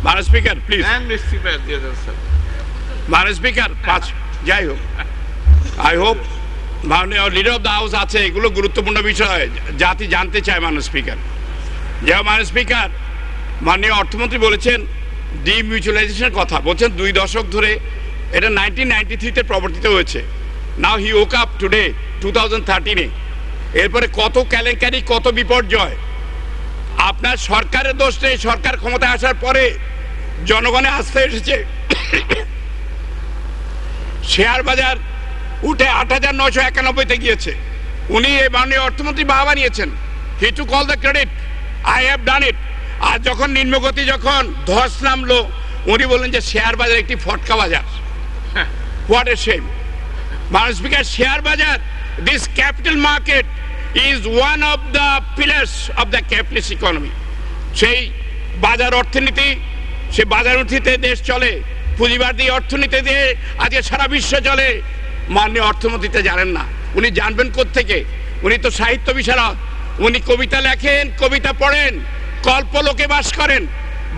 মাননীয় speaker please, মাননীয় speaker পাঁচ, যাই হোক, আই হোপ মাননীয় লিডার অফ দ্য হাউস আছে, এগুলো গুরুত্বপূর্ণ বিষয়, জাতি জানতে চায় মাননীয় স্পিকার। যাই মাননীয় স্পিকার, মাননীয় অর্থমন্ত্রী বলেছেন ডিমিউচুয়ালাইজেশনের কথা, বলছেন 2 দশক ধরে, এটা 1993-তে প্রবর্তিত হয়েছে। নাও হি ওক আপ টুডে 2013-এ, এরপরে কত কেলেঙ্কারি, কত বিপর্যয়। আপনার সরকারের দোষ নেই, সরকার ক্ষমতায় আসার পরে জনগণের আস্থা এসেছে। শেয়ার বাজার উঠে 8,991-তে গিয়েছে। উনি এই মাননীয় অর্থমন্ত্রী বাবা নিয়েছেন, he took all the credit, I have done it. আর যখন নিম্নগতি, যখন ধস নামলো, উনি বললেন যে শেয়ার বাজার একটি ফটকা বাজার। What a shame. মাননীয় স্পিকার, শেয়ার বাজার, this capital market is one of the pillars of the capitalist economy. সেই বাজার অর্থনীতি, সেই বাজার অর্থনীতিতে দেশ চলে, পুঁজিবাদী অর্থনীতি দিয়ে আজকে সারা বিশ্ব চলে। মাননীয় অর্থমন্ত্রীতে জানেন না, উনি জানবেন কোত্থেকে? উনি তো সাহিত্য বিশারদ, উনি কবিতা লেখেন, কবিতা পড়েন, কল্পলোকে বাস করেন,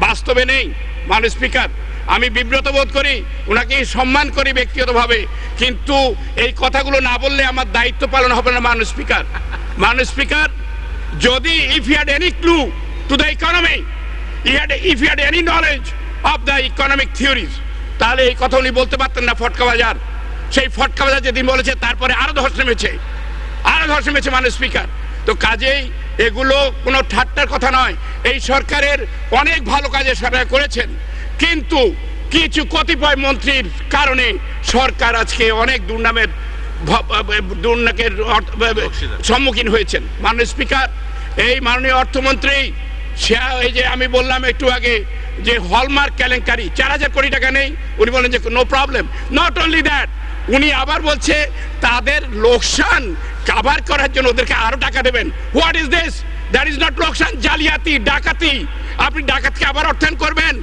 বাস্তবে নেই। মাননীয় স্পিকার, আমি বিব্রত বোধ করি, ওনাকে সম্মান করি ব্যক্তিগতভাবে, কিন্তু এই কথাগুলো না বললে আমার দায়িত্ব পালন হবে না। মাননীয় স্পিকার, মাননীয় স্পিকার, যদি if you had any clue to the economy, if you had any knowledge of the economic theories, তাহলে এই কথা উনি বলতে পারতেন না। ফটকা বাজার, সেই ফটকা বাজার যেদিন বলেছে, তারপরে আরো ধস নেমেছে, আরো ধস নেমেছে। মাননীয় স্পিকার, তো কাজেই এগুলো কোনো ঠাট্টার কথা নয়। এই সরকারের অনেক ভালো কাজে সরকার করেছেন, কিন্তু কিছু কতিপয় মন্ত্রীর কারণে সরকার আজকে অনেক দুর্নামের সম্মুখীন হয়েছেন। মাননীয় স্পিকার, এই মাননীয় অর্থমন্ত্রী, এই যে আমি বললাম একটু আগে যে হলমার্ক কেলেঙ্কারি, 4,000 কোটি টাকা নেই, উনি বলেন যে no problem. Not only that, উনি আবার বলছে তাদের লোকসান কাভার করার জন্য ওদেরকে আরো টাকা দেবেন। What is this? That is not লোকসান, জালিয়াতি, ডাকাতি। আপনি ডাকাতকে আবার অর্থায়ন করবেন?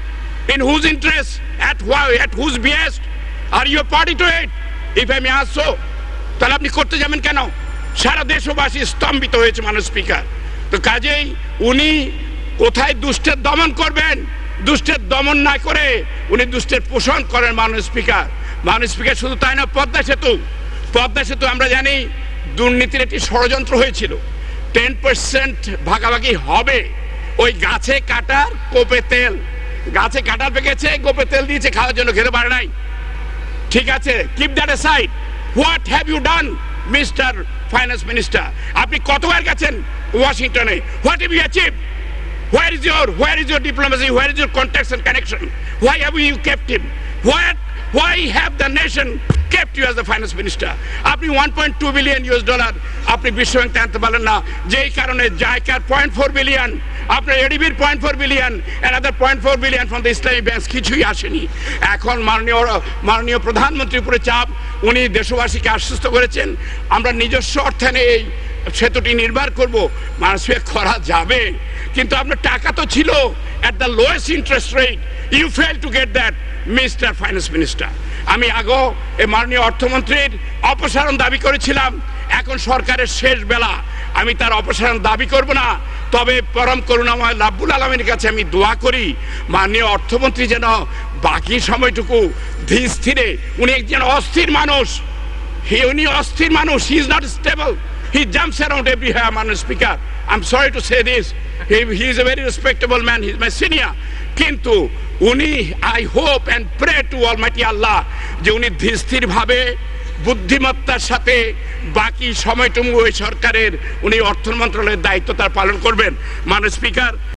In whose interest? At whose behest? Are you a party to it? If I may ask so, তাহলে আপনি করতে যাবেন কেন? সারা দেশবাসী স্তম্ভিত হয়েছে। মাননীয় স্পিকার, তো কাজেই উনি কোথায় দুষ্টের দমন করবেন? দুষ্টের দমন না করে উনি দুষ্টের পোষণ করেন। মাননীয় স্পিকার, মাননীয় স্পিকার, শুধু তাই না, পদ্মা সেতু আমরা জানি দুর্নীতির একটি ষড়যন্ত্র হয়েছিল। 10% ভাগাভাগি হবে। ওই গাছে কাটার কোপে তেল, গাছে কাঁঠাল পেকেছে, গোপে তেল দিয়েছে খাওয়ার জন্য, খেতে পারে নাই। ঠিক আছে, keep that aside. What have you done, mister finance minister? আপনি কতবার গেছেন ওয়াশিংটনে? What have you achieve? Where is your diplomacy? Where is your contacts and connection? Why have you kept him? Why have the nation kept you as the finance minister? আপনি $1.2 billion আপনি বিশ্বব্যাংক আনতে পারলেন না, যেই কারণে জাইকার 0.4 বিলিয়ন, আপনার এডিবির 0.4 billion, another 0.4 billion from the Islamic banks, কিছুই আসেনি। এখন মাননীয় প্রধানমন্ত্রীর উপরে চাপ, উনি দেশবাসীকে আশ্বস্ত করেছেন আমরা নিজস্ব অর্থায়নে এই সেতুটি নির্মাণ করব। মানুষকে করা যাবে, কিন্তু আপনার টাকা তো ছিল at the lowest interest rate. You failed to get that, Mr. Finance Minister. আমি আগেও এই মাননীয় অর্থমন্ত্রীর অপসারণ দাবি করেছিলাম। এখন সরকারের শেষ বেলা, আমি তার অপসারণ দাবি করব না, তবে পরম করুণাময় রাব্বুল আলামিনের কাছে আমি দোয়া করি মাননীয় অর্থমন্ত্রী যেন বাকি সময়টুকু ধীর স্থিরে, উনি একজন অস্থির মানুষ, উনি অস্থির মানুষ, he is not stable, he jumps around everywhere. মাননীয় speaker, I am sorry to say this, he is a very respectable man, he is my senior, কিন্তু উনি, I hope and pray to almighty Allah, যে উনি ধীর স্থিরভাবে বুদ্ধিমত্তার সাথে বাকি সময়টুকু ওই সরকারের উনি অর্থ মন্ত্রণালয়ের দায়িত্ব তার পালন করবেন। মাননীয় স্পিকার,